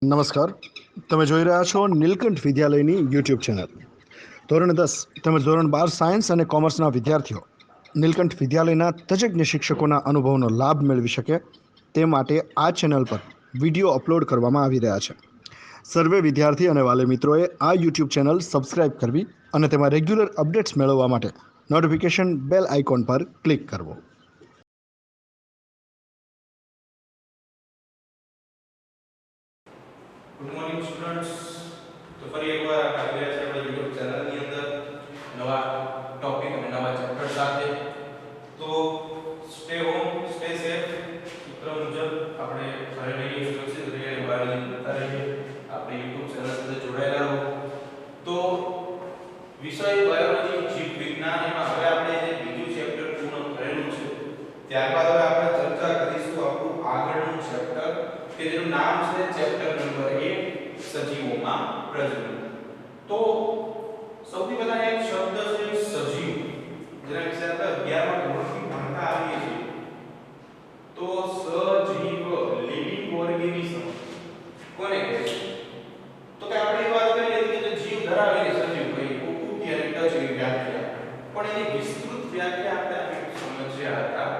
નમસ્કાર. તમે જોઈ રહ્યા છો નીલકંઠ વિદ્યાલયની યુટ્યુબ ચેનલ. ધોરણ 10 તેમજ ધોરણ 12 સાયન્સ અને કોમર્સના વિદ્યાર્થીઓ નીલકંઠ વિદ્યાલયના તજજ્ઞ શિક્ષકોના અનુભવનો લાભ મેળવી શકે તે માટે આ ચેનલ પર વિડીયો અપલોડ કરવામાં આવી રહ્યા છે. સર્વે વિદ્યાર્થી અને વાલી મિત્રોએ આ યુટ્યુબ ચેનલ સબસ્ક્રાઇબ કરવી અને તેમાં રેગ્યુલર અપડેટ્સ મેળવવા માટે નોટિફિકેશન બેલ આઇકોન પર ક્લિક કરવો. Good morning students. તો ફરી એકવાર આવી રહ્યા છે આપણી YouTube ચેનલની અંદર નવા ટોપિક અને નવા ચેપ્ટર સાથે. તો સ્ટે હોમ સ્ટે સેફ સૂત્ર મુજબ આપણે ઘરે રહીએ, સુરક્ષિત રહીએ અને બહાર જતા રહીએ. આપણી YouTube ચેનલ સાથે જોડાયેલા રહો. તો વિષય બાયોલોજી જીવ વિજ્ઞાન એમાં હવે આપણે જે બીજું ચેપ્ટર પૂર્ણ કરેલું છે ત્યારબાદ હવે આપણે ચર્ચા કરીશું આપણું આગળનું ચેપ્ટર કે જેનું નામ છે ચેપ્ટર નંબર 1 સજીવોમાં પ્રજનન. તો સૌથી પહેલા એક શબ્દ છે સજીવ, જેના વિશે આપણે 11મા ધોરણથી ભણતા આવીએ છીએ. તો સજીવ લિવિંગ ઓર્ગેનિઝમ કોને કહે છે? તો કે આપણે એ વાત કરી હતી કે જીવ ધરાવે છે સજીવ કઈ ઉકી અને ટચ એવી વ્યાખ્યા, પણ એની વિસ્તૃત વ્યાખ્યા આપણે સમજ્યા હતા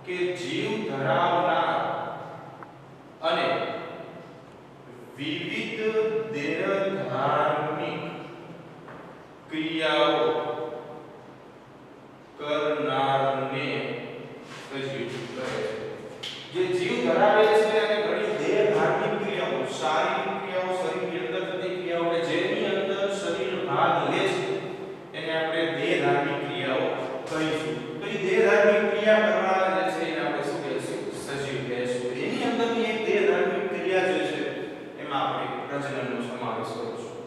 કે જીવ ધરાવનાર અને વિવિધ દેહધાર્મિક ક્રિયાઓ કરનારને સજીવ કહે છે. જે જીવ ધરાવે છે અને ઘણી દેહધાર્મિક ક્રિયાઓ, શારીરિક ક્રિયાઓ, શરીરની અંદર થતી ક્રિયાઓ કે જેની અંદર શરીર ભાગ લે છે એને આપણે દેહધાર્મિક ક્રિયાઓ કહીશું. તો એ દેહધાર્મિક ક્રિયા કરનારા જે છે એને આપણે શું કહીશું? સજીવ કહીશું. એની અંદરની એક દેહધાર્મિક ક્રિયા જે છે એમાં આપણે પ્રજનનનો સમાવેશ કરીશું.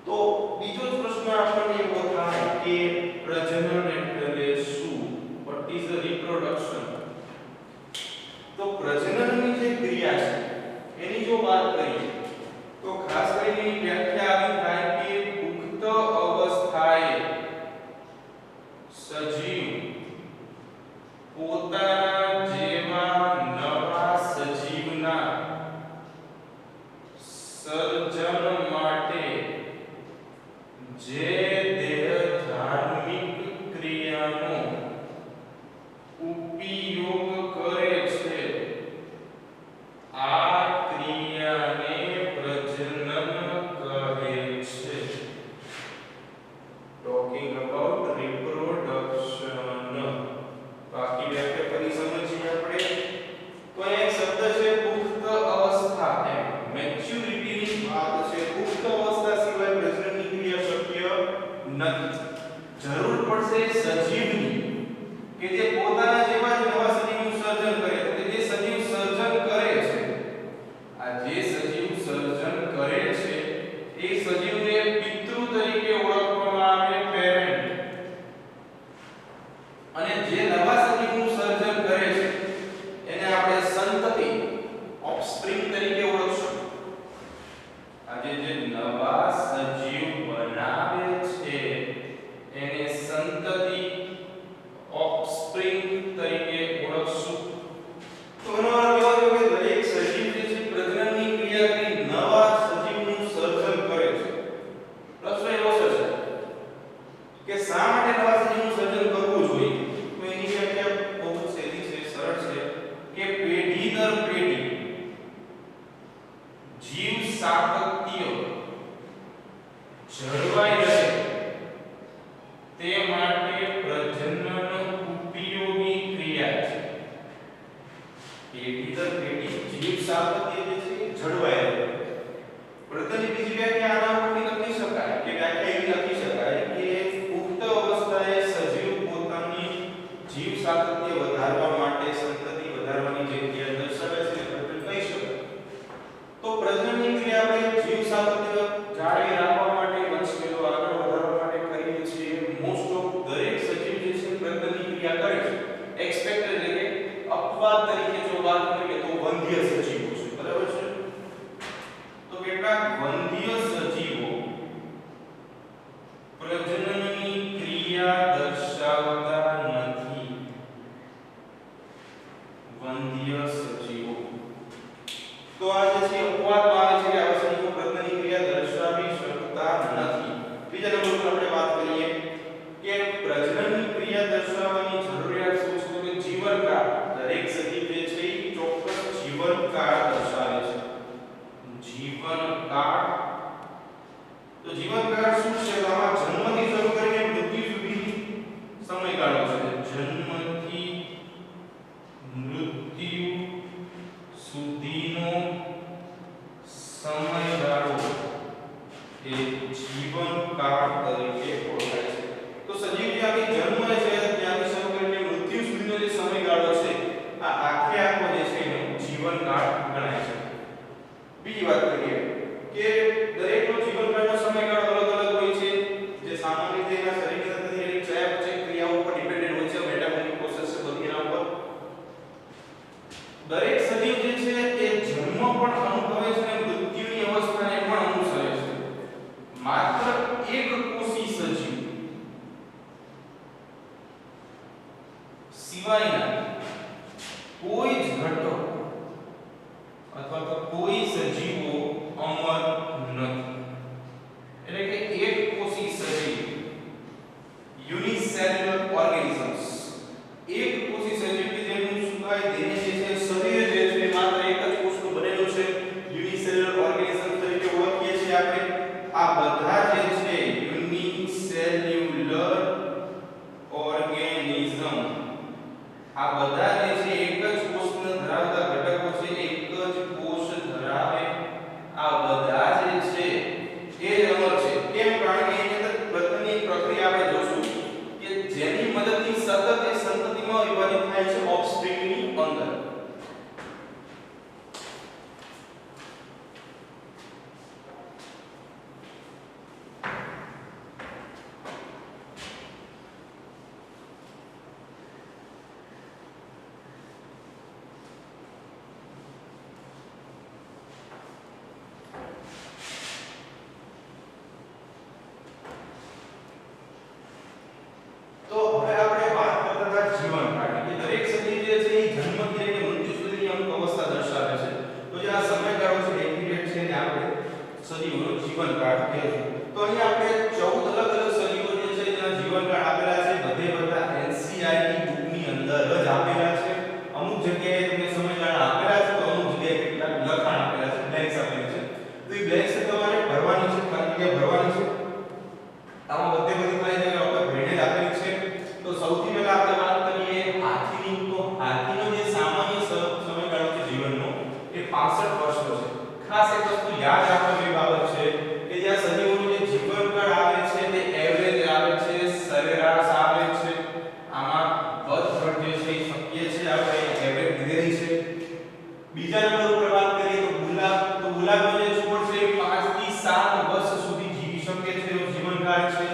તો બીજો જ પ્રશ્ન આપણને એવો થાય કે પ્રજનન એટલે શું? What is the reproduction? તો પ્રજનનની જે ક્રિયા છે એની જો વાત કરીએ તો ખાસ કરીને વ્યાખ્યા આવી થાય કે પુખ્ત અવસ્થાએ સજીવ પોતાના જેવા નવા સજીવના સર્જન માટે જે દેહધાર્મિક ક્રિયાનો ઉપયોગ કરે છે આ ક્રિયાને પ્રજનન કહે છે. Talking about reproduction. બાકી વ્યાખ્યા ફરી સમજીએ આપણે. તો એક શબ્દ છે પુખ્ત અવસ્થા, એમ મેચ્યોરિટીની વાત છે. પુખ્ત અવસ્થા સિવાય પ્રજનનની ક્રિયા શક્ય નથી. જરૂર પડશે સજીવની કે જે પોતાના જેવા જ નવા સજીવનું સર્જન કરે. તો જે સજીવ સર્જન કરે છે, આ જે સજીવ સર્જન કરે છે એ સજીવને પિતૃ તરીકે ઓળખવામાં આવે, પેરેન્ટ. અને જે નવા સજીવનું સર્જન કરે છે એને આપણે સંતતિ, ઓફસ્પ્રિંગ તરીકે ઓળખશું. આજે જે નવા સજીવ બનાવે છે એને સંતતિ, ઓફસ્પ્રિંગ તરીકે ઓળખશું. તો એનો અર્થ એવો થયો કે દરેક સજીવ જે છે પ્રજનનની ક્રિયા કરી નવા સજીવનું સર્જન કરે છે. પ્રશ્ન એવો છે કે શા માટે નવા સજીવનું સર્જન કરવું જોઈએ? તો એની વ્યાખ્યા બહુ જ સીધી છે, સરળ છે કે પેઢી દર પેઢી જીવ સાતત્ય જળવાઈ રહે તે માટે પ્રજનન ઉપયોગી ક્રિયા છે. પેઢી દર પેઢી જીવ સાતત્ય જે છે જળવાઈ રહે. પ્રજનનની બીજી વ્યાખ્યા આના ઉપરથી લખી શકાય કે વ્યાખ્યા એવી લખી શકાય કે પુખ્ત અવસ્થાએ સજીવ પોતાની જીવ સાતત્ય વધારવા માટે, સંતતિ વધારવાની જે ક્રિયા દર્શાવે છે એને પ્રજનન કહી શકાય. તો પ્રજનનની ક્રિયા આપણે જીવ સાતત્ય જાળવી રાખવા માટે, વંશવેલો આગળ વધારવા માટે કરીએ છીએ. મોસ્ટ ઓફ દરેક સજીવ જે છે પ્રજનનની ક્રિયા કરે છે. એક્સપેક્ટેડ એટલે કે અપવાદ તરીકે જો વાત કરીએ તો વંધ્ય સજીવો છે, બરાબર છે? તો કેટલાક વંધ્ય સજીવો પ્રજનનની ક્રિયા દર્શાવતા નથી. વંધ્ય સજીવો તો આ જે છે અપવાદ બીજી વાત કરીએ કે દરેકનો જીવનકાળનો સમયગાળો અલગ અલગ હોય છે, જે સામાન્ય રીતે એના શરીરની અંદર થતી ચયાપચય ક્રિયાઓ ઉપર ડિપેન્ડન્ટ હોય છે, મેટાબોલિક પ્રોસેસ છે બધી એના ઉપર. દરેક સજીવ જે છે એ જન્મ પણ અનુભવે છે અને મૃત્યુની અવસ્થાને પણ અનુસરે છે. માત્ર એક કોષી સજીવ સિવાયના કોઈ જ ઘટકો અથવા તો કોઈ સજીવો અમર નથી. એટલે કે એક કોષી સજીવ યુનિસેલ્યુલર ઓર્ગેનિઝમ્સ, એક કોષી સજીવ કે જેનું સુકાય દેહ જે છે શરીર જે છે માત્ર એક જ કોષનું બનેલું છે, યુનિસેલ્યુલર ઓર્ગેનિઝમ તરીકે ઓળખીએ છીએ આપણે. આ બધા જે છે યુનિસેલ્યુલર ઓર્ગેનિઝમ, આ બધા જે છે એક જ કોષને ધરાવતા ઘટકો છે, એક જ કોષ ધરાવે આ બધા જે છે એ જ અમર છે. કેમ? કારણ કે એની અંદર પ્રથમની પ્રક્રિયા આપણે જોશું કે જેની મદદથી સતત એ સંતતિમાં વિભાજિત થાય છે ઓફસ્પ્રિંગની અંદર. તો હવે આપણે વાત કરતા હતા જીવનકાળ, કે દરેક સજીવ જે છે એ જન્મથી લઈને મૃત્યુ સુધીની અમુક અવસ્થા દર્શાવે છે. તો જે આ સમયગાળો છે એ પીરિયડ છે ને આપણે સજીવનો જીવનકાળ કહેશું. તો અહીં આપણે 14 અલગ અલગ સજીવો જે છે જેના જીવનકાળ આપેલા છે. બધે બધા એનસીઈઆરટી બુકની અંદર જ આપેલા છે. અમુક જગ્યાએ તમને સમયગાળા આપેલા છે, તો અમુક જગ્યાએ કેટલાક લખાણ આપેલા છે, બ્લેન્ક્સ આપેલા છે. તો એ બ્લેન્ક્સ તમારે ભરવાની છે, ખાલી જગ્યા ભરવાની છે. આમાં બધે બધી ખાલી જગ્યા આપણે ભરીને જ આપેલી છે. તો સૌથી પહેલા આપણે વાત કરીએ હાથીની. તો હાથીનો જે સામાન્ય સમયગાળો છે જીવનનો એ 65 વર્ષનો છે. ખાસ એક વસ્તુ યાદ રાખવા જેવી બાબત છે કે જ્યાં સજીવોનું જે જીવનકાળ આવે છે તે એવરેજ આવે છે, સરેરાશ આવે છે. આમાં વધઘટ જે છે એ શક્ય છે, આપણે એવરેજ લીધેલી છે. બીજા નંબર ઉપર વાત કરીએ તો ગુલાબ. તો ગુલાબનો જે છોડ છે એ 5 થી 7 વર્ષ સુધી જીવી શકે છે, એનો જીવનકાળ છે.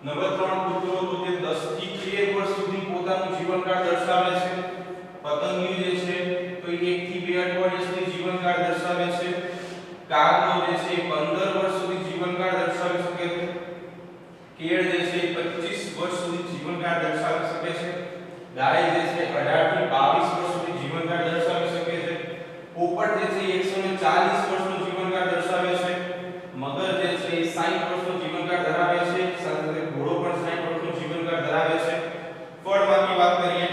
નંબર 3 કૂતરો, તો જે 10 થી 13 વર્ષ સુધી પોતાનું જીવનકાળ દર્શાવે છે. પતંગિયું જે છે તો 1 થી 2 અઠવાડિયા સુધી જીવનકાળ દર્શાવે છે. કાગડો જે છે 15 વર્ષ સુધી જીવનકાળ દર્શાવી શકે છે. કેળ જે છે 25 વર્ષ સુધી જીવનકાળ દર્શાવી શકે છે. ગાય જે છે 18 થી 22 વર્ષ સુધી જીવનકાળ દર્શાવી શકે છે. પોપટ જે છે 140 વર્ષનું જીવનકાળ દર્શાવે છે. મગર જે છે 60 વર્ષનું જીવનકાળ ધરાવે છે. સાથે ઘોડો પણ 60 વર્ષનું જીવનકાળ ધરાવે છે. ફળમાંથી વાત કરીએ,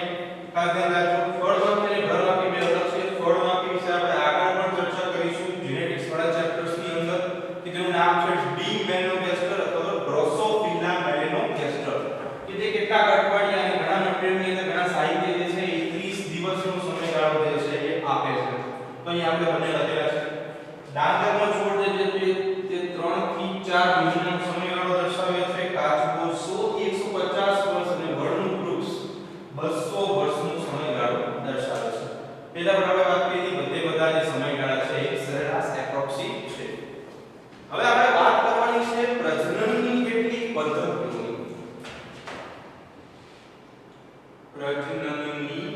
ખાસ ધ્યાન રાખજો, ફળમાંથી અને ઘરમાંથી બે અલગ છે. ફળમાંથી વિશે આપણે આગળ પણ ચર્ચા કરીશું જેનેટિક્સ વાળા ચેપ્ટર્સની અંદર, કે જેનું નામ છે ડી મેલોગેસ્ટર અથવા ડ્રોસોફિલા મેલોગેસ્ટર, કે જે કેટલાક અઠવાડિયા અને ઘણા મટીરીયલની અંદર ઘણા સાહિત્ય જે છે 30 દિવસનો સમયગાળો જે છે એ આપે છે. તો અહીં આપણે બંને લખેલા છે. ડાંગરનો છોડ જે છે તે 3 થી 4 મહિનાનો સમયગાળો દર્શાવે છે. કાચબો 100 થી 150 વર્ષ અને વડનું વૃક્ષ 200 વર્ષનો સમયગાળો દર્શાવે છે. પહેલા પણ આપણે વાત કરી હતી, બધે બધા જે સમયગાળા છે એ સરેરાશ એપ્રોક્સી છે. હવે આપણે વાત કરવાની છે પ્રજનનની કેટલીક પદ્ધતિઓની. પ્રજનનની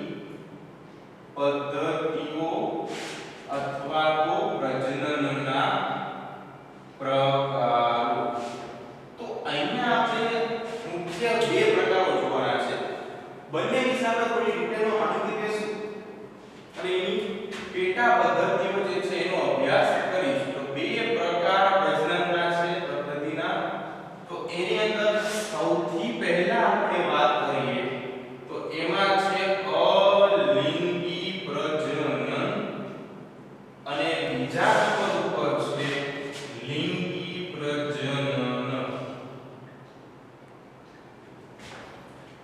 પદ્ધતિઓ અથવા તો પ્રજનનના પ્રકારો. તો અહીંયા આપણે મુખ્ય બે પ્રકારો જોવાના છે. બંને વિશે આપણે થોડી ડિટેલમાં માહિતી લેશું અને એની પેટા પદ્ધતિઓ જે છે એનો અભ્યાસ કરીશું. તો બે પ્રકાર પ્રજનનના છે પદ્ધતિના. તો એની અંદર સૌથી પહેલા આપણે વાત કરીએ તો એમાં છે અલિંગી પ્રજનન અને બીજા નંબર ઉપર છે લિંગી પ્રજનન.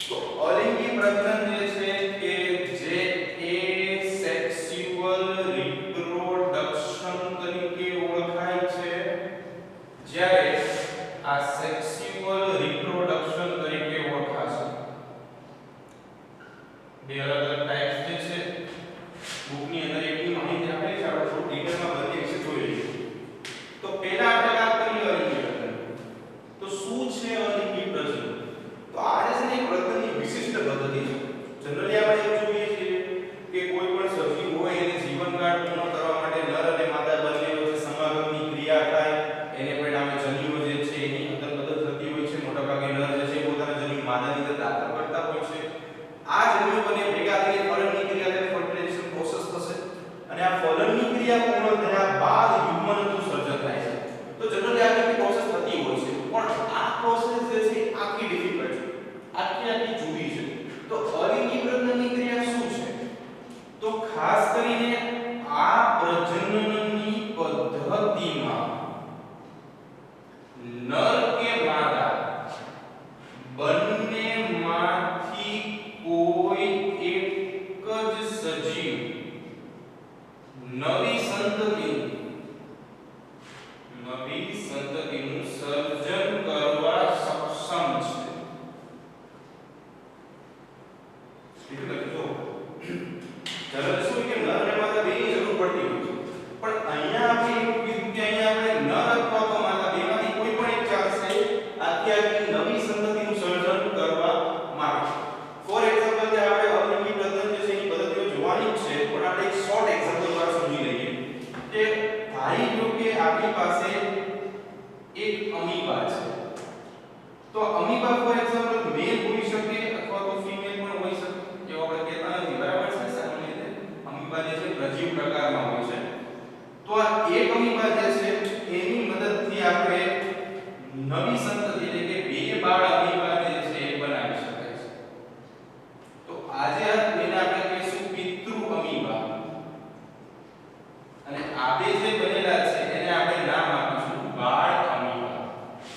તો અલિંગી પ્રજનન જે છે કે જે એસેક્સ્યુઅલ રિપ્રોડક્શન તરીકે ઓળખાય છે, જ્યારે આ સેક્સ્યુઅલ રિપ્રોડક્શન તરીકે ઓળખાશે. બે અલગ અલગ ટાઈપ્સ જે છે બુકની અંદર એકની માહિતી આપેલી છે, આપણે થોડું ડિટેલમાં બધી વિશે ધારી લો કે આપણી પાસે એક અમીબા છે, તો અમીબા ફોર એક્ઝામ્પલ મેલ હોઈ શકે અથવા તો ફીમેલ પણ હોઈ શકે, એવું આપણે કહેતા નથી, બરાબર છે? સામાન્ય રીતે અમીબા જે છે પ્રજીવ પ્રકારમાં હોય છે. તો આ એક અમીબા જે છે એની મદદથી આપણે નવી સંતતિ એટલે કે બે બાળ અમીબા જે છે એ બનાવી શકાય છે. તો આજે એને આપણે કહીશું પિતૃ અમીબા, અને આ બે જે બનેલા છે એને આપણે નામ આપીશું બાળ અમીબા.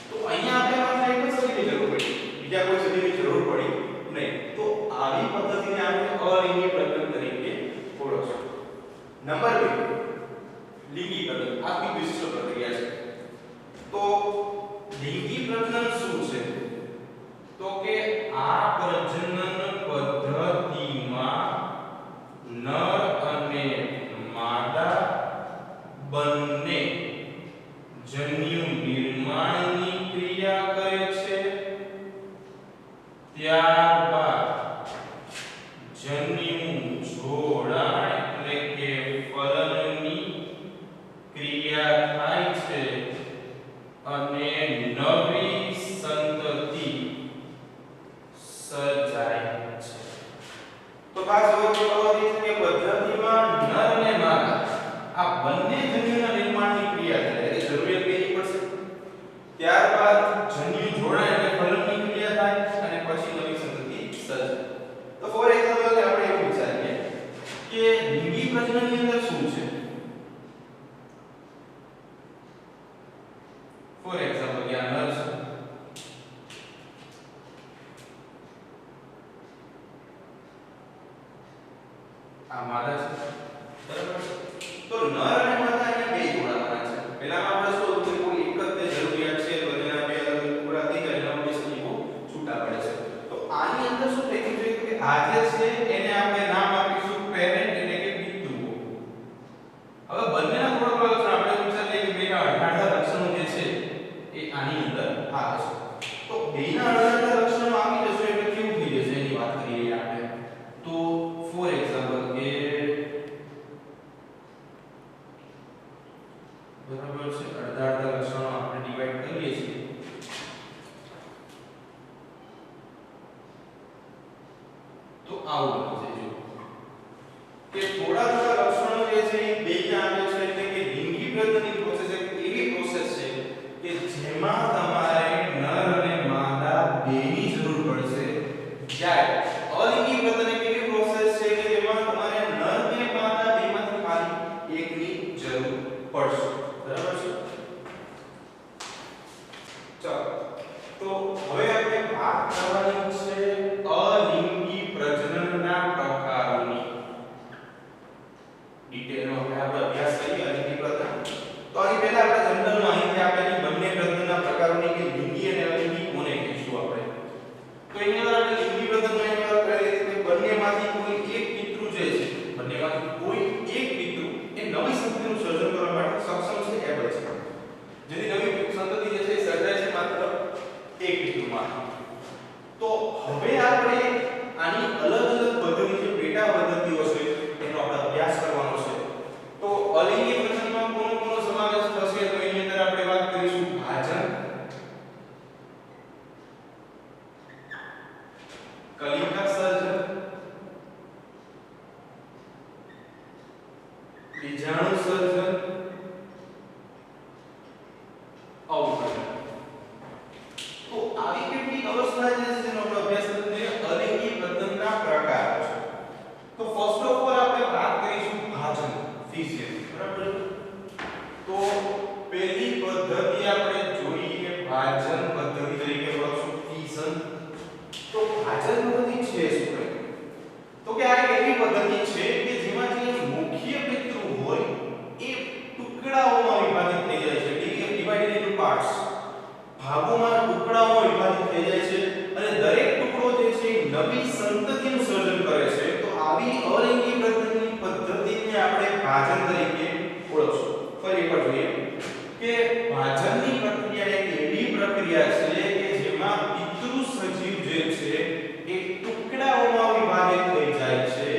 તો અહીંયા આપણે માત્ર એક જ સદીની જરૂર પડી, બીજા કોઈ સદીની જરૂર પડી નહીં. તો આવી પદ્ધતિને આપણે અલિંગી પ્રજનન તરીકે ઓળખશું. નંબર 2 લિંગી પ્રજનન. આ એક વિશિષ્ટ પ્રક્રિયા છે. તો લિંગી પ્રજનન શું છે? તો કે આ પ્રજનન પદ્ધતિમાં નર અને માદા બંને જન્યુ નિર્માણની ક્રિયા કરે છે, ત્યારબાદ જન્યુ જોડાણ એટલે કે ફલનની ક્રિયા થાય છે અને નવી સંતતિ સર્જાય છે. તો ખાસ જોવાની છે કે પદ્ધતિમાં નર અને માદા આ બંને જન્યુના નિર્માણની ક્રિયા થાય એટલે જરૂરિયાત પેલી પડશે, ત્યારબાદ જન્યુ જોડાણ એટલે ફલનની ક્રિયા થાય અને પછી નવી સંતતિ સર્જાય. તો ફોર એક્ઝામ્પલ આપણે એવું વિચારીએ કે લિંગી પ્રજનનની અંદર શું છે? ફોર એક્ઝામ્પલ કે આ નર છે, આ માદા છે, બરાબર? તો નર અને માદા અહીંયા બે જોડાવાના છે. પહેલામાં આપણે શું હતું કે કોઈ એક જ તે જરૂરિયાત છે તો એના બે અલગ પૂરા થઈ જાય એટલે બે સજીવો છૂટા પડે છે. તો આની અંદર શું થઈ ગયું છે કે આ જે છે એને આપણે નામ આપીશું પેરેન્ટ એટલે કે પિતૃઓ. હવે બંનેના થોડા થોડા લક્ષણ આપણે વિચારીએ કે બેના અઢાર લક્ષણો જે છે એ આની અંદર આવે છે. તો બેના અઢાર લક્ષણો આવી જશે એટલે કેવું થઈ જશે એની વાત કરીએ આપણે. તો ફોર એક્ઝામ્પલ કે બરાબર છે અડધા લક્ષણો આપણે ડિવાઈડ કરીએ છીએ. તો આવું બનશે જો કે થોડા થોડા લક્ષણો જે છે એ બે આવે છે એટલે કે લિંગી પ્રજનનની પ્રોસેસ એક એવી પ્રોસેસ છે કે જેમાં તમારે નર અને માદા બેની જરૂર પડશે, જ્યારે અલિંગી પ્રજનન એક એવી પ્રોસેસ છે કે જેમાં તમારે નર કે માદા બેમાંથી ખાલી એકની જરૂર પડશે, બરાબર છે? ચાલો તો હવે આપણે વાત કરવાની છે અલિંગી પ્રજનનના પ્રકારોની. ડિટેલમાં આપણે અભ્યાસ કરીએ અલિંગી પ્રજનન. તો આની પહેલા આપણે જનરલ માહિતી આપેલી બંને પ્રજનનના પ્રકારોની કે લિંગી અને અલિંગી કોને કહીશું આપણે. તો એની અંદર આપણે લિંગી પ્રજનનમાં એની વાત કરી કે બંનેમાંથી કોઈ એક પિતૃ જે છે, બંનેમાંથી કોઈ એક પિતૃ એ નવી સંતતિનું સર્જન કરવા માટે સક્ષમ છે, એબલ છે. જેની નવી સંતતિ જે છે એ સર્જાય છે માત્ર એક પિતૃમાં. તો હવે આપણે આની અલગ અલગ પદ્ધતિ જે પેટા પદ્ધતિઓ છે એનો આપણે અભ્યાસ કરવાનો છે. તો અલિંગી પ્રજનનમાં કોનો સમાવેશ થશે? તો એની અંદર આપણે વાત કરીશું ભાજન, કલિકા સર્જન, બીજાણુ સર્જન, અવગણન. તો આવી કેટલીક અવસ્થા જે છે જેનો આપણે અભ્યાસ કરીએ અલિંગી પ્રજનનના પ્રકારો છે. તો ફર્સ્ટ ઓફ ઓલ આપણે વાત કરીશું ભાજન, ફિઝિયન, બરાબર? તો પહેલી પદ્ધતિ આપણે જોઈએ ભાજન પદ્ધતિ તરીકે ઓળખશું ફિઝન. તો ભાજન પદ્ધતિ છે શું? તો કે આ એક એવી પદ્ધતિ છે કે જેમાં જે મુખ્ય પિતૃ હોય એ ટુકડાઓમાં વિભાજિત થઈ જાય છે, ડિવાઇડેડ ઇન્ટુ પાર્ટ્સ, ભાગોમાં ટુકડાઓમાં વિભાજિત થઈ જાય છે અને દરેક ટુકડો જે છે એ નવી સંતતિનું સર્જન કરે છે. તો આવી અલિંગી પ્રજનનની પદ્ધતિને આપણે ભાજન તરીકે ઓળખશું. ફરી એકવાર જોઈએ કે ભાજનની પ્રક્રિયા એક એવી પ્રક્રિયા છે કે જેમાં પિતૃ સજીવ જે છે એ ટુકડાઓમાં વિભાજિત થઈ જાય છે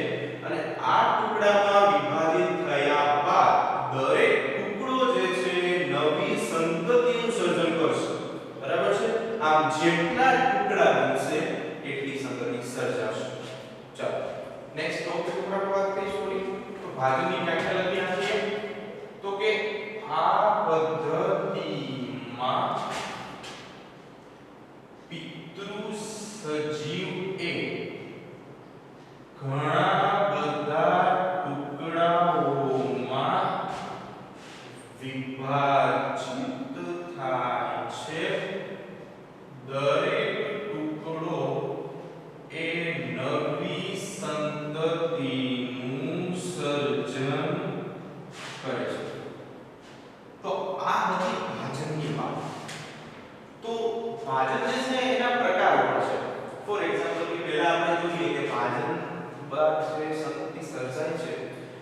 અને આ ટુકડામાં વિભાજિત થયા બાદ દરેક ટુકડો જેટલા ટુકડા બનશે એટલી સંગતિ સર્જાશે. ચાલો નેક્સ્ટ ટોપિક ઉપર આપણે વાત કરીશું. તો ભાજનની વ્યાખ્યા લખી નાખીએ. તો કે આ પદ્ધતિમાં પિતૃ સજીવ એ ઘણા બધા ટુકડાઓમાં વિભાજિત થાય છે. દરેક ટુકડો એ નવી સંતતિનું સર્જન કરે છે. તો આ હતી ભાજનની વાત. તો ભાજન જે છે એના પ્રકારો પણ છે. ફોર એક્ઝામ્પલ કે પહેલા આપણે જોઈએ કે ભાજન બાદ જે સંતતિ સર્જાય છે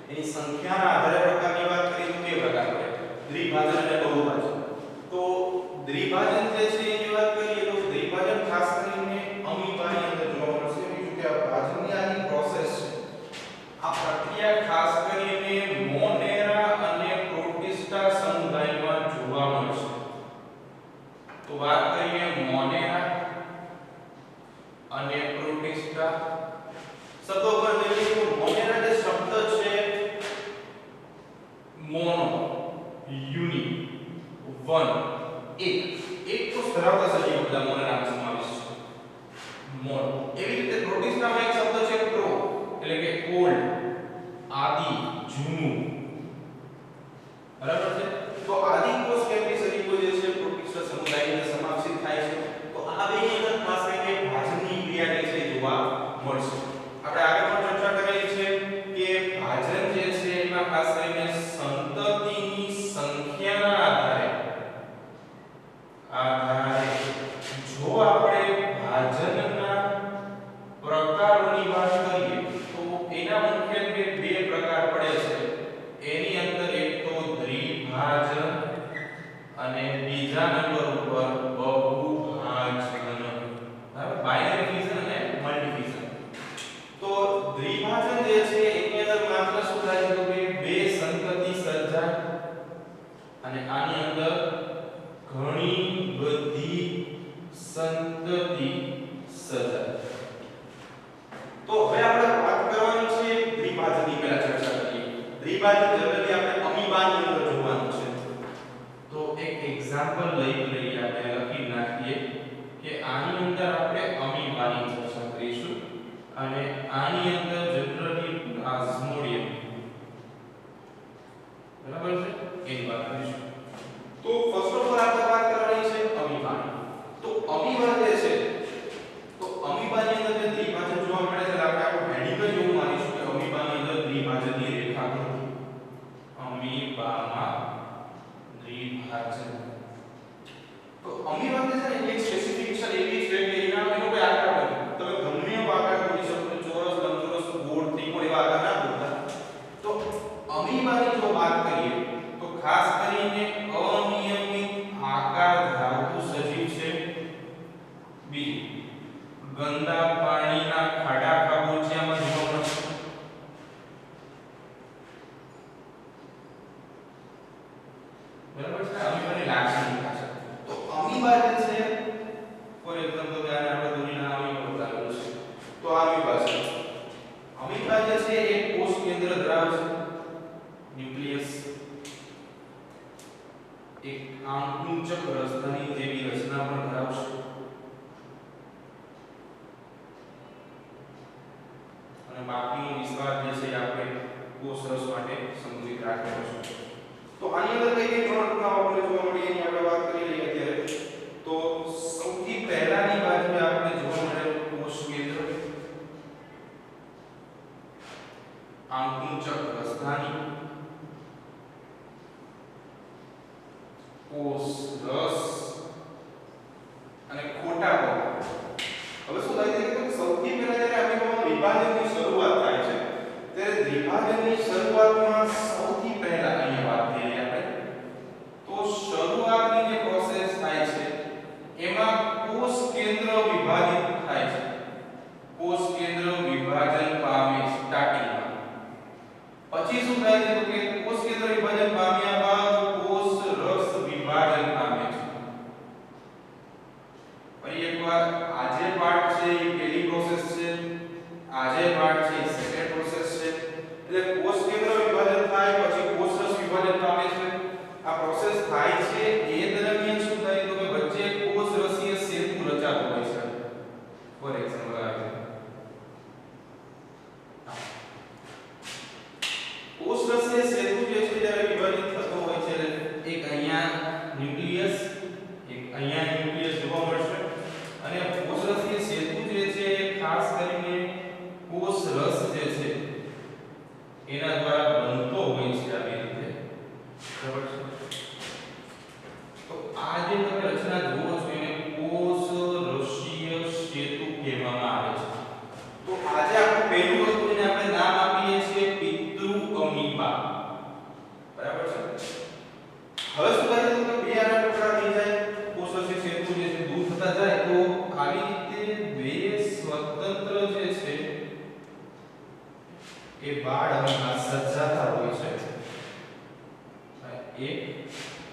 એની સંખ્યાના આધારે પ્રકારની વાત કરીએ તો બે પ્રકાર પડે, દ્વિભાજન અને બહુભાજન. તો દ્વિભાજન જે છે એની વાત કરીએ તો દ્વિભાજન ખાસ કરીને અમીબાની અંદર જોવા મળશે. બીજું કે આ ભાજનની આની પ્રોસેસ છે, આ પ્રક્રિયા ખાસ કરીને મોનેરા અને પ્રોટિસ્ટા સમુદાયમાં જોવા મળશે. તો વાત કરીએ મોનેરા અને પ્રોટિસ્ટા શબ્દો પર જોઈએ તો મોનેરા જે શબ્દ છે મોનો યુનિ વન એક તો ધરાવતા સજીવો બધા મોનેરામાં સમાવેશ છે મોનો. એવી રીતે પ્રોટિસ્ટામાં એક શબ્દ છે પ્રો એટલે કે ઓલ્ડ આદિ જૂનું. બરાબર છે. તો આદિ કોષ કેન્દ્રીય સજીવો જે છે પ્રોટિસ્ટા સમુદાયની સમાવેશિત થાય છે. તો આ બે ની અંદર ખાસ કરીને ભાજનની ક્રિયા જે છે જોવા મળશે. આપણે આગળ પણ ચર્ચા કરેલી છે કે ભાજન જે છે એમાં ખાસ કરીને સંતતિની સંખ્યાના આધારે જો આપણે ભાજનના પ્રકારોની વાત કરીએ તો એના મુખ્યત્વે બે પ્રકાર પડે છે. એની અંદર એક તો દ્વિભાજન અને બીજા નંબર ઉપર બહુભાજન. બરાબર, બાઇનરી ફિઝન અને મલ્ટીફિઝન. તો દ્વિભાજન જે છે એની અંદર માત્ર શું થાય છે કે બે સંતતિ સર્જાય અને આની અંદર ઘણી બધી સંતતિ સર્જાય. તો હવે આપણે વાત કરવાની છે દ્વિભાજનની. પહેલા ચર્ચા કરીએ દ્વિભાજન જનરલી આપણે અમીબાની અંદર જોવાનું છે. તો એક એક્ઝામ્પલ લઈએ આપણે લખી નાખીએ કે આની અંદર આપણે અમીબાની ચર્ચા કરીશું અને આની અંદર જનરલી પ્લાઝ્મોડિયમ. બરાબર છે, એની વાત કરીશું. તો ફર્સ્ટ ઓફ ઓલ આપણે વાત કરવાની છે અમીબાની. તો અમીબા જે છે તો અમીબાની અંદર જે દ્વિભાજન જોવા મળે છે આપણે આપણું હેડિંગ જ એવું માનીશું કે અમીબાની અંદર દ્વિભાજનની રેખા હતી. અમીબામાં દ્વિભાજન. તો અમીબા જે છે ને એક સ્પેસિફિકેશન એવી છે કે એનો કોઈ આકાર નથી. તમે ગમે એવો આકાર દોરી શકો, ચોરસ, લંબચોરસ, ગોળ, ત્રિકોણ એવા આકાર ના દોરતા. તો અમીબાની જો વાત કરીએ તો ખાસ કરીને અનિયમિત આકાર ધરાવતું સજીવ છે. બીજું ગંદા પાણીના ખાડા ખાબોચિયામાં જોવા મળશે. બરાબર છે, અમીબાની લાક્ષણિકતા છે. તો અમીબા જે છે ફોર એક્ઝામ્પલ કે આને આપણે દોરીના અમીબા બતાવેલું છે. તો આ અમીબા છે. અમીબા જે છે એ કોષ કેન્દ્ર ધરાવે છે, ન્યુક્લિયસ, એક આંકુંચક રસધાની જેવી રચના પણ ધરાવશે અને બાકીનો વિસ્તાર જે છે આપણે કોષ રસ માટે સંતુલિત રાખેલો છે. તો આની અંદર કઈ કઈ ત્રણ ટુકડાઓ આપણે જોવા મળી એની આપણે વાત કરી લઈએ અત્યારે. તો સૌથી પહેલાની બાજુએ આપણે જોવા મળેલું કોષ કેન્દ્ર, આંકુંચક રસધાની, કોષ રસ અને ખોટા પગલા. હવે શું થાય છે કે સૌથી પહેલા જ્યારે આપણે વિભાજનની શરૂઆત થાય છે ત્યારે વિભાજનની શરૂઆતમાં સૌથી પહેલા અહીંયા વાત થઈ રહી આપણે તો શરૂઆતની જે પ્રોસેસ થાય છે એમાં કોષ કેન્દ્ર વિભાજિત થાય છે. કોષ કેન્દ્ર વિભાજન પામે સ્ટાર્ટિંગમાં. પછી શું થાય છે તો કે કોષ કેન્દ્ર વિભાજન પામ્યા બાદ કોષ રસ વિભાજન પામે છે.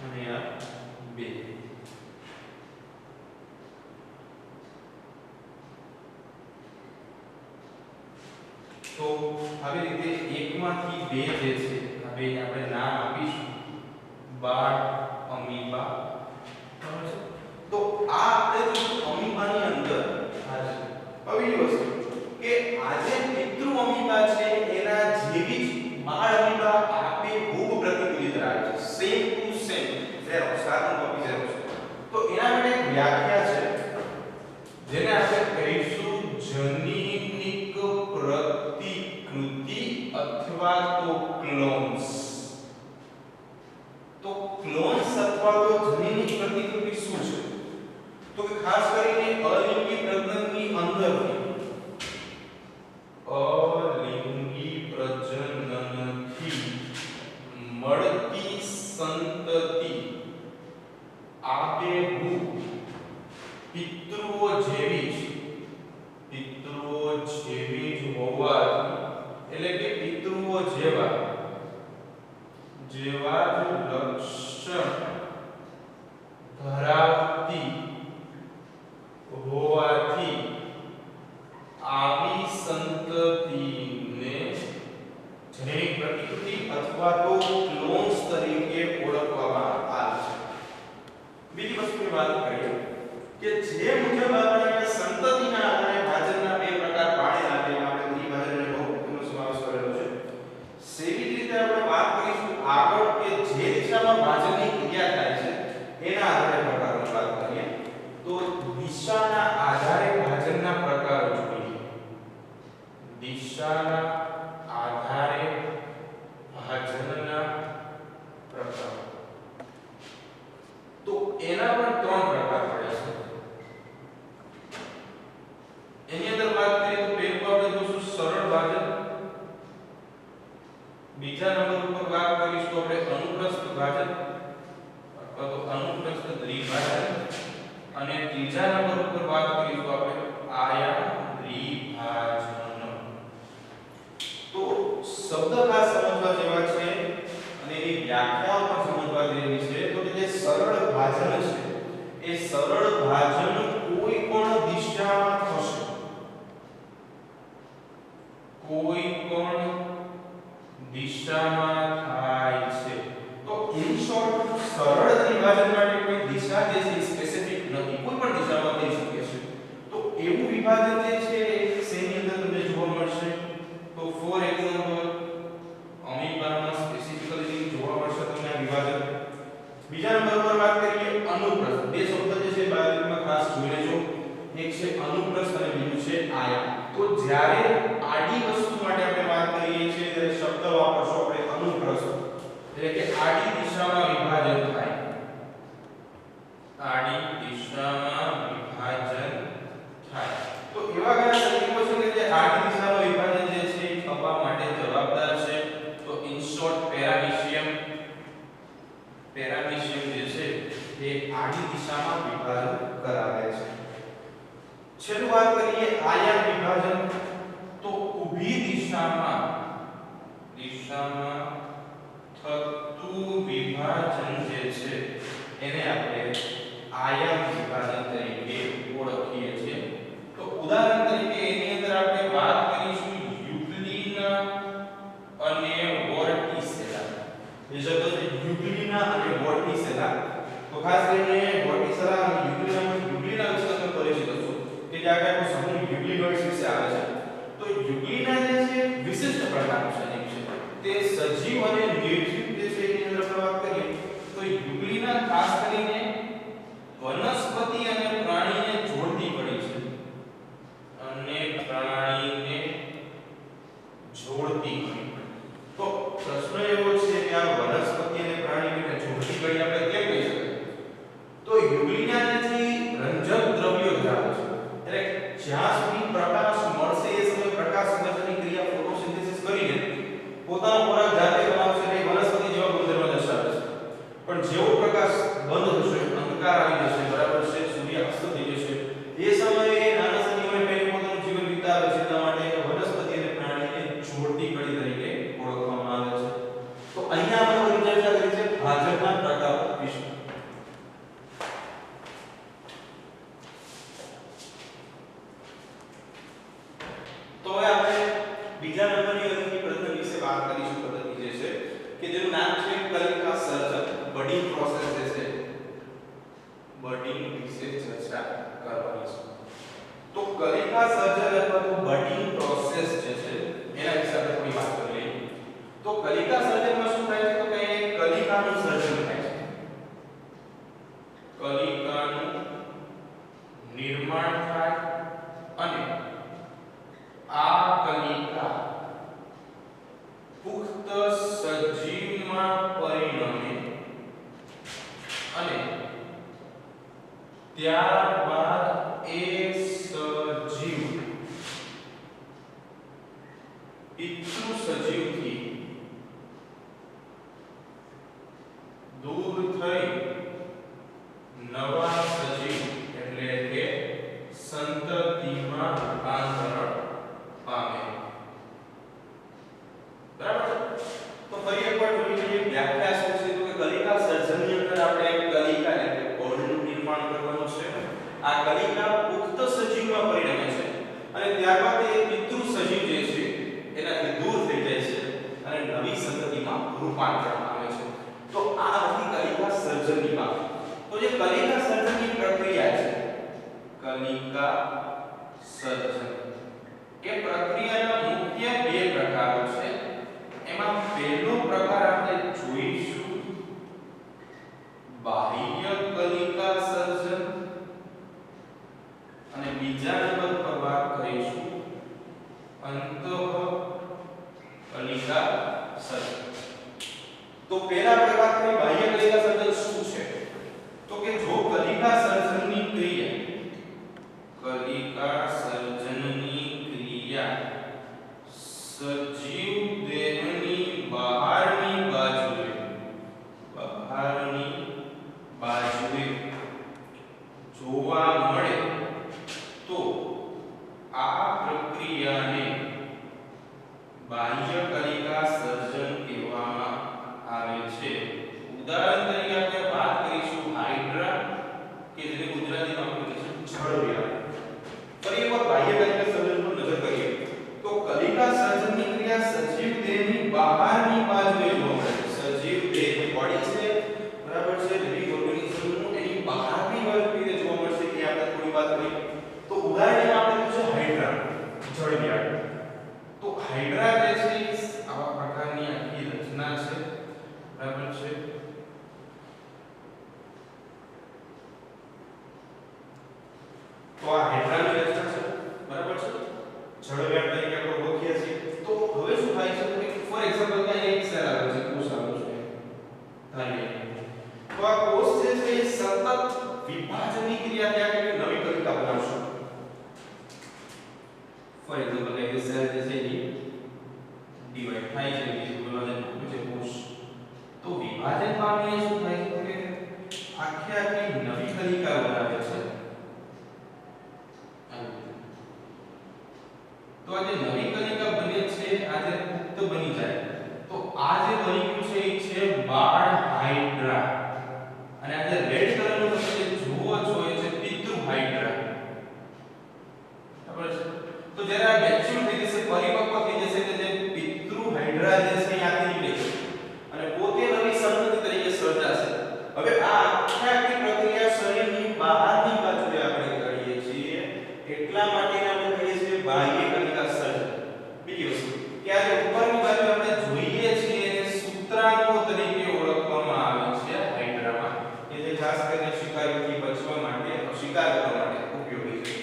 અને આ 2. તો આવી રીતે 1 માંથી 2 જે છે હવે આપણે નામ આપીશું બાળ અમીબા. બરાબર છે. તો આ આપણે જો અમીબાની અંદર આ છે હવે એ વસ્તુ કે આ જે પિતૃ અમીબા છે એના જેવી જ બાળ અમીબા આપે ખૂબ પ્રતિકૃતિ ધરાવે છે, same to same, xerox, carbon copy xerox. તો એના માટે એક વ્યાખ્યા છે જેને આપણે કહીશું જનીનિક પ્રતિકૃતિ અથવા તો ક્લોન્સ. તો ક્લોન્સ અથવા તો જનીનિક પ્રતિકૃતિ શું છે? તો કે ખાસ કરીને અલિંગી પ્રજનનની અંદરથી અલિંગી પ્રજનનથી મળતી સંતતિ આબેહૂબ પિતૃઓ જેવી જ હોવાથી, એટલે કે પિતૃઓ જેવા જ લક્ષણ ધરાવતી હોવાથી આવી સંતતિને જનીનિક પ્રતિકૃતિ અથવા તો ક્લોન્સ તરીકે ઓળખવામાં આવે છે. બીજી વસ્તુની વાત કરીએ કે જે મુજબ આપણે સંતતિના આધારે ભાજનના બે પ્રકાર પાડેલા છે, આપણે દ્વિભાજન અને બહુભાજનનો સમાવેશ કરેલો છે. સેવી રીતે આપણે વાત કરીશું આગળ કે જે દિશામાં ભાજનની ક્રિયા થાય છે એના આધારે પ્રકારોની વાત કરીએ તો દિશાના આધારે ભાજનના પ્રકારો જોઈએ. દિશાના આધારે ભાજનના પ્રકારો તો એના પણ 3 પ્રકાર પડે છે. એની અંદર વાત કરીએ તો પહેલું આપણે જોશું સરળ ભાજન, બીજા નંબર ઉપર વાત કરીશું આપણે અનુપ્રસ્થ ભાજન અથવા તો અનુપ્રસ્થ દ્વિભાજન, અને ત્રીજા નંબર ઉપર વાત કરીશું આપણે આયામ દ્વિભાજન. તો શબ્દ ખાસ સમજવા જેવા છે અને એની વ્યાખ્યાઓ પણ સમજવા જેવી છે. તો કે જે સરળ ભાજન છે એ સરળ ભાજન કોઈ પણ દિશામાં થશે, કોઈ પણ દિશામાં થાય છે. તો ઇન શોર્ટ સરળ દ્વિભાજન માટે કોઈ દિશા જે છે સ્પેસિફિક નથી, કોઈ પણ દિશામાં થઈ શકે છે. તો એવું વિભાજન જે છે શેની અંદર તમને જોવા મળશે? તો ફોર એક્ઝામ્પલ અમીબામાં સ્પેસિફિકલી જોવા મળશે તમને આ વિભાજન. બીજા નંબર પર વાત કરીએ અનુપ્રસ્થ. બે શબ્દ જે છે બાયોલોજીમાં ખાસ જોઈ લેજો, એક છે અનુપ્રસ્થ અને બીજું છે આયામ. તો જ્યારે આડી વસ્તુ માટે આપણે વાત કરીએ છીએ ત્યારે શબ્દ વાપરશો આપણે અનુપ્રસ્થ, એટલે કે આડી દિશામાં વિભાજન થાય, આડી દિશામાં વિભાજન થાય. તો એવા ઘણા તરીકો છે કે જે આડી દિશામાં વિભાજન જે છે એ થવા માટે જવાબદાર છે. તો ઇન શોર્ટ પેરામીશિયમ જે છે એ આડી દિશામાં વિભાજન કરાવે છે. છેલ્લું વાત કરીએ આયામ વિભાજન. તો ઊભી દિશામાં થતું વિભાજન જે છે એને આપણે આયામ વિભાજન તરીકે ઓળખીએ છીએ. તો ઉદાહરણ તરીકે એની અંદર આપણે વાત કરીશું યુક્લિના અને વર્ટિસેલા. એ શબ્દ છે યુક્લિના અને વર્ટિસેલા. તો ખાસ કરીને વર્ટિસેલા અને યુક્લિના વિશે તમે પરિચિત હશો કે જે આપણે સમૂહ યુક્લિનોઇડ્સ વિશે આવે છે. તો યુક્લિના જે છે વિશિષ્ટ પ્રકારનું સજીવ છે, તે સજીવ અને નિર્જીવ જે છે એની અંદર વાત કરીએ તો યુક્લિના ખાસ કરીને વનસ્પતિ અને પ્રાણીને જોડતી પડી છે, અને પ્રાણીને જોડતી પડી. તો પ્રશ્ન એવો છે કે આ વનસ્પતિ અને પ્રાણીને જોડતી પડી આપણે કેમ કહી શકાય? તો યુગ્લિના જે છે રંજક દ્રવ્યો ધરાવે છે, એટલે જ્યાં સુધી પ્રકાશ મળશે એ સમય પ્રકાશ સંશ્લેષણની ક્રિયા ફોટોસિન્થેસિસ કરીને પોતાનો ખોરાક જાતે બનાવશે એટલે વનસ્પતિ જેવા ગુણધર્મો દર્શાવે છે. પણ જેવો પ્રકાશ બંધ થશે, અંધકાર આવી જશે, બરાબર છે, સૂર્ય અસ્ત થઈ જશે, એ સમયે નાના સજીવોને પહેલી પોતાનું જીવન વિતાવે છે. એટલા માટે વનસ્પતિ અને પ્રાણીને જોડતી કડી તરીકે ઓળખવામાં આવે છે. તો અહીંયા આપણે ચર્ચા કરી છે ભાજનના પ્રકાર કલિકા સર્જન બડિંગ પ્રોસેસ જે છે બડિંગ વિશે ચર્ચા કરવાની છે. તો કલિકા સર્જન અથવા તો બડિંગ પ્રોસેસ જે છે એના વિશે આપણે થોડી વાત કરી લઈએ. તો કલિકા સર્જનમાં શું થાય છે તો કે કલિકાનું સર્જન થાય છે. કલિકાનું નિર્માણ થાય અને આ કલિકા પુખ્ત સજીવમાં પરિણમે અને ત્યારબાદ એ સજીવ પિતૃ સજીવથી દૂર થઈ નવા સજીવ એટલે કે સંતતિમાં રૂપાંતરણ પામે. બરાબર છે. તો ફરી એકવાર જોઈ લઈએ વ્યાખ્યા શું છે તો કે કલિકા સર્જનની અંદર આપણે કલિકા એટલે કોષનું નિર્માણ કરવાનું છે. આ કલિકા પુખ્ત સજીવમાં પરિણમે છે અને ત્યારબાદ એ પિતૃ સજીવ જે છે એનાથી દૂર થઈ જાય છે અને નવી સંતતિમાં રૂપાંતરણ પામે છે. તો આ હતી કલિકા સર્જનની વાત. તો જે કલિકા સર્જનની પ્રક્રિયા છે કલિકા સર્જન એ પ્રક્રિયાના મુખ્ય બે પ્રકારો છે. એમાં પહેલો પ્રકાર આપણે જોઈશું બાહ્ય કલિકા સર્જન અને બીજા નંબર પર વાત કરીશું અંતઃ કલિકા સર્જન. તો પહેલા આપણે વાત કરી બાહ્ય કલિકા સર્જન શું છે તો કે જો કલિકા સર્જનની ક્રિયા સજીવ દેહની બહારની બાજુએ જોવા મળે તો આ પ્રક્રિયાને બાહ્ય કલિકા સર્જન કહેવામાં આવે છે. ઉદાહરણ તરીકે આપણે વાત કરીશું હાઇડ્રા કે જેને ગુજરાતીમાં આપણે કહીશું જળવ્યાળ. ફરી એકવાર બાહ્ય કલિકા સર્જન પર નજર કરીએ તો કલિકા સર્જનની ક્રિયા સજીવ દેહની બહારની બાજુએ જોવા મળે છે. સજીવ દેહ બોડી છે બરાબર છે લિવિંગ ઓર્ગેનિઝમનું એની બહારની બાજુએ જોવા મળશે કે આપણે થોડી વાત કરી. તો ઉદાહરણ આપણે છે હાઇડ્રા જળવ્યાળ. તો હાઇડ્રા જે છે આવા પ્રકારની આખી રચના છે બરાબર છે. તો આ હાઇડ્રાની રચના છે બરાબર છે. જળવ્યાળ તરીકે આપણે ઓળખીએ છીએ. તો હવે શું થાય છે કે ફોર એક્ઝામ્પલ કે એક સેલ આવે છે કોષ આવે છે ધારીએ તો આ કોષ જે છે એ સતત વિભાજનની ક્રિયા ત્યાં કરી નવી કલિકા બનાવશે. ફોર એક્ઝામ્પલ કે સેલ જે છે એ ડિવાઇડ થાય છે વિભાજન પામે છે કોષ. તો વિભાજન પામીને શું થાય છે કે આખી નવી કલિકા બનાવે છે. તો આ જે નવી કલિકા બને છે આ જે પુખ્ત બની જાય તો આ જે બની ગયું છે એ છે બાળ હાઇડ્રા અને આ જે રેડ કલરનું તમે જે જુઓ છો એ છે પિતૃ હાઇડ્રા. બરાબર છે. તો જ્યારે આ મેચ્યોર થઈ જશે પરિપક્વ થઈ જશે કે જે પિતૃ હાઇડ્રા જે છે એ આથી નીકળે છે અને પોતે નવી સંતતિ તરીકે સર્જાશે. હવે આ આખી પ્રક્રિયા શરીરની બહારની બાજુએ આપણે કરીએ છીએ એટલા માટે આપણે કહીએ છીએ બાહ્ય કલિકા સર્જન. બીજી વસ્તુ કે આ જે ઉપરની બાજુ આપણે જોઈએ છીએ એને સૂત્રાંગો તરીકે ઓળખવામાં આવે છે હાઇડ્રામાં કે જે ખાસ કરીને શિકારીઓથી બચવા માટે શિકાર કરવા માટે ઉપયોગી છે.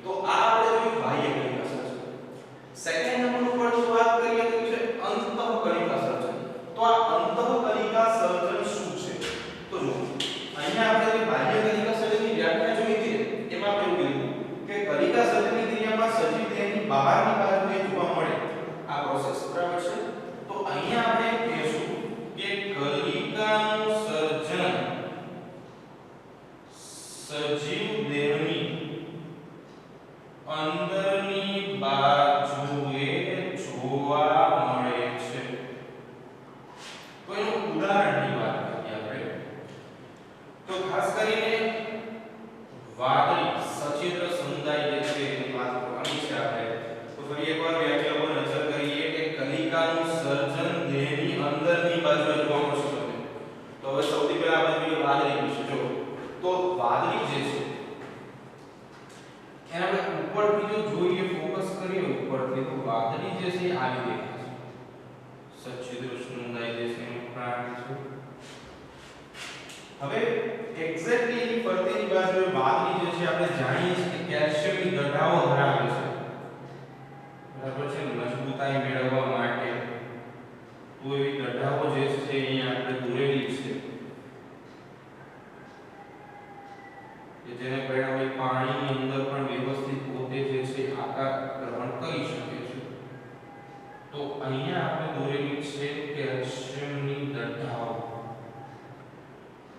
તો આ આપણે જોયું બાહ્ય કલિકા સર્જન. સેકન્ડ નંબર ઉપર જો વાત કરીએ તો છે અંતઃ કલિકા સર્જન. તો આ અંતઃ કલિકા સર્જન શું છે તો જો અહીંયા આપણે જે બાહ્ય કલિકા સર્જનની વ્યાખ્યા જોઈ હતી એમાં આપણે એવું કીધું કે કલિકા સર્જનની ક્રિયામાં સજીવ દેહની બહારની બાજુએ જોવા મળે આ પ્રોસેસ બરાબર છે. તો અહીંયા આપણે કહીશું કે કલિકાનું સર્જન સજીવ દેહની અંદરની બાજુએ જોવા મળે છે. તો એનું ઉદાહરણની વાત કરીએ આપણે તો ખાસ કરીને વાદળી સચિત્ર સમુદાય જે છે એની વાત કરવાની છે આપણે. તો ફરી એકવાર વ્યાખ્યા પર નજર કરીએ કે કલિકાનું સર્જન દેહની અંદરની બાજુએ જોવા મળશે તમને. ઉપરથી તો વાદળી જે છે એ આવી દેખાય છે સચ્છિદ્ર સ્નુંદાઇઝેશન પ્રાણી છે હવે એક્ઝેક્ટલી એની ફરતેની બાજુએ વાદળી જે છે આપણે જાણીએ છીએ કે કેલ્શિયમની ગઢાઓ ધરાવે છે બરાબર છે મજબૂતાઈ મેળવવા માટે તો એવી ગઢાઓ જે છે અહીંયા આપણે દોરેલી છે કે જેને પરિણામે પાણીની અંદર પણ વ્યવસ્થિત પોતે જે છે આકાર ગ્રહણ કરી શકે છે તો અહીંયા આપણે દોરેલી છે કેલ્શિયમની ગઢાઓ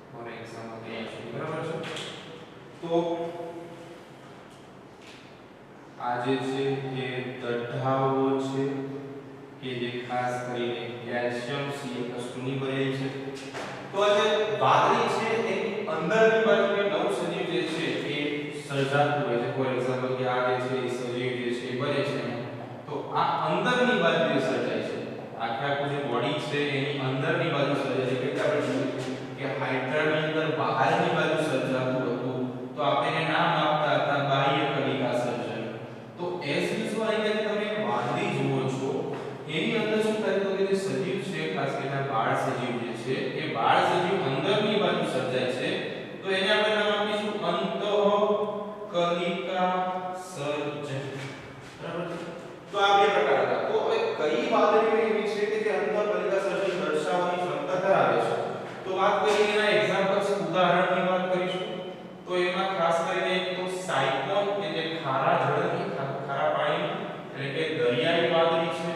ફોર એક્ઝામ્પલ અહીંયા છે બરાબર છે તો આ જે છે એ ગઢાઓ છે કે જે ખાસ કરીને કેલ્શિયમ CH2 ની બનેલી છે તો આ જે વાદળી છે એની અંદરની બાજુએ નવું સજીવ જે છે એ સર્જાતું હોય છે ફોર એક્ઝામ્પલ કે આ જે છે એ સજીવ જે છે એ બને છે તો આ અંદરની બાજુએ સર્જાય છે આખું જે બોડી છે એની અંદરની બાજુ સર્જાય છે કે આપણે જોયું કે હાઇડ્રાની અંદર બહારની બાજુ સર્જાતું હતું તો આપણે એને નામ આપતા હતા બાહ્ય કલિકા સર્જન તો એસ યુઝ્યુઅલ અહીંયા તમે વાદળી જુઓ છો એની અંદર શું થાય તો કે જે સજીવ છે ખાસ કરીને બાળ સજીવ જે છે એ બાળ સજીવ અંદરની બાજુ સર્જાય છે તો એને આપણે નામ આપીશું અંતઃકલિકા સર્જન બરાબર તો આ બે પ્રકાર હતા તો હવે કઈ વાદળીઓ એવી છે કે જે અંતઃકલિકા સર્જન દર્શાવવાની ક્ષમતા ધરાવે છે તો વાત કરીએ એના એક્ઝામ્પલ્સ ઉદાહરણની વાત કરીશું તો એમાં ખાસ કરીને એક તો સાયક્લોન કે જે ખારા જળની ખારા પાણીની એટલે કે દરિયાઈ વાદળી છે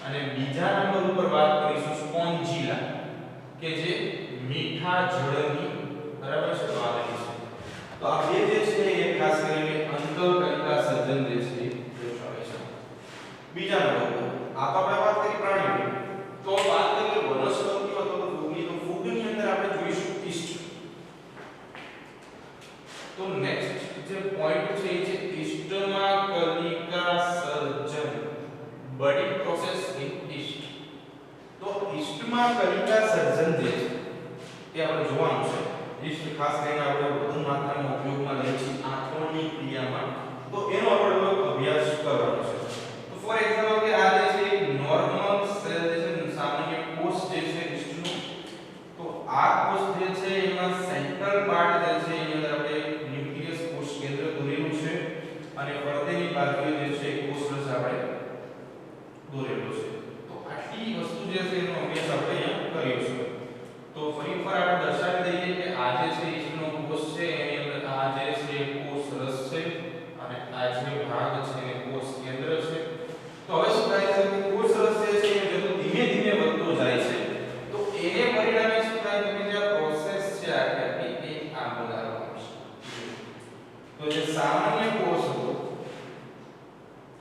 અને બીજા નંબર ઉપર વાત કરીશું સ્પોન્જીલા કે જે મીઠા જળની બરાબર છે વાદળી છે તો આ બે જે છે એ ખાસ કરીને અંતઃકલિકા સર્જન જે છે દર્શાવે છે બીજા નંબર આ તો આપણે વાત કરી પ્રાણીઓ તો વાત કરીએ વનસ્પતિઓ અથવા તો ફૂગની તો ફૂગની અંદર આપણે જોઈશું ઈસ્ટ તો નેક્સ્ટ જે પોઈન્ટ છે એ છે ઈસ્ટમાં કલિકા સર્જન બડી પ્રોસેસ ઇન ઈસ્ટ તો ઈસ્ટમાં કલિકા સર્જન જે છે એ આપણે જોવાનું છે ઈસ્ટ ખાસ કરીને આપણે વધુ માત્રામાં ઉપયોગમાં લઈએ છીએ આંખોની ક્રિયામાં તો એનો આપણે અભ્યાસ કરવાનો છે તો ફોર એક્ઝામ્પલ કે આ જે છે એક નોર્મલ સેલ જે છે સામાન્ય કોષ જે છે ઈસ્ટનું તો આ કોષ જે છે એમાં સેન્ટ્રલ પાર્ટ જે છે એની અંદર આપણે ન્યુક્લિયસ કોષ કેન્દ્ર દોરેલું છે અને ફરતેની બાજુએ જે છે કોષરસ આપણે દોરેલું છે તો આટલી વસ્તુ જે છે એનો અભ્યાસ આપણે અહીંયા કર્યો છે તો ફરી એકવાર આપણે દર્શાવી દઈએ કે આ જે છે ઈસ્ટનો કોષ છે એની અંદર આ જે છે કોષરસ છે અને આ જે ભાગ છે એ કોષ કેન્દ્ર છે તો હવે શું થાય છે કે કોષરસ જે છે એ જો ધીમે ધીમે વધતો જાય છે તો એને પરિણામે શું થાય કે જે પ્રોસેસ છે આખી એ આ બનાવવામાં છે તો જે સામાન્ય કોષ હતો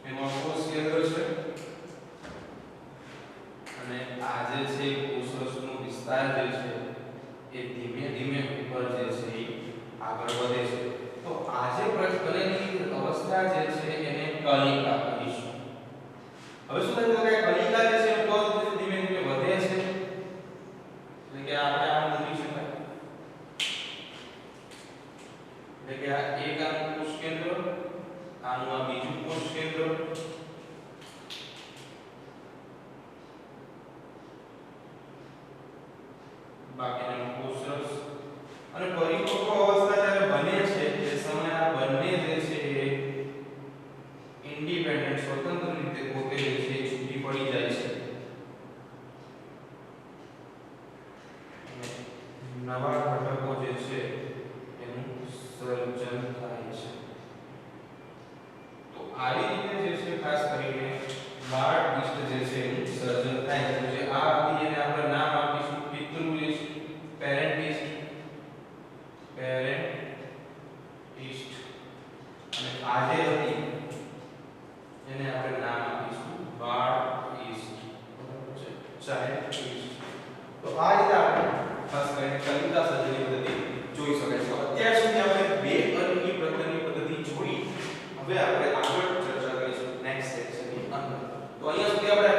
એમાં કોષ કેન્દ્ર છે અને આ જે છે કોષરસનો વિસ્તાર જે છે એ ધીમે ધીમે ઉપર જે છે એ આગળ વધે છે તો આ જે બનેલી અવસ્થા જે છે એને કલિકા કહીશું હવે શું થાય તો કે કલિકા જે છે તો ધીમે ધીમે વધે છે એટલે કે આપણે આમ દોરી શકાય એટલે કે આ એક આનું કોષ કેન્દ્ર આનું આ બીજું કોષ કેન્દ્ર બાકીના કોષરસ અને પરિપક્વ અવસ્થા જ્યારે બને છે તે સમયે આ બંને જે છે એ ઇન્ડિપેન્ડન્ટ સ્વતંત્ર રીતે પોતે જે છે છૂટી પડી જાય છે નવા ઘટકો જે છે એનું સર્જન થાય છે તો આવી રીતે જે છે ખાસ કરીને બાળ ઈસ્ટ જે છે એનું સર્જન થાય છે જે આ હતી એને આપણે નામ આપીશું પિતૃ ઈસ્ટ પેરેન્ટ ઈસ્ટ અને આ જે હતી એને આપણે નામ આપીશું બાળ ઈસ્ટ બરાબર છે ચાઇલ્ડ ઈસ્ટ તો આ રીતે આપણે ખાસ કરીને કલિકા સર્જનની પદ્ધતિ જોઈ શકાય છે અત્યાર સુધી આપણે બે અલિંગી પ્રજનનની પદ્ધતિ જોઈ હવે આપણે આગળ ચર્ચા કરીશું નેક્સ્ટ સેક્શનની અંદર તો અહીંયા સુધી આપણે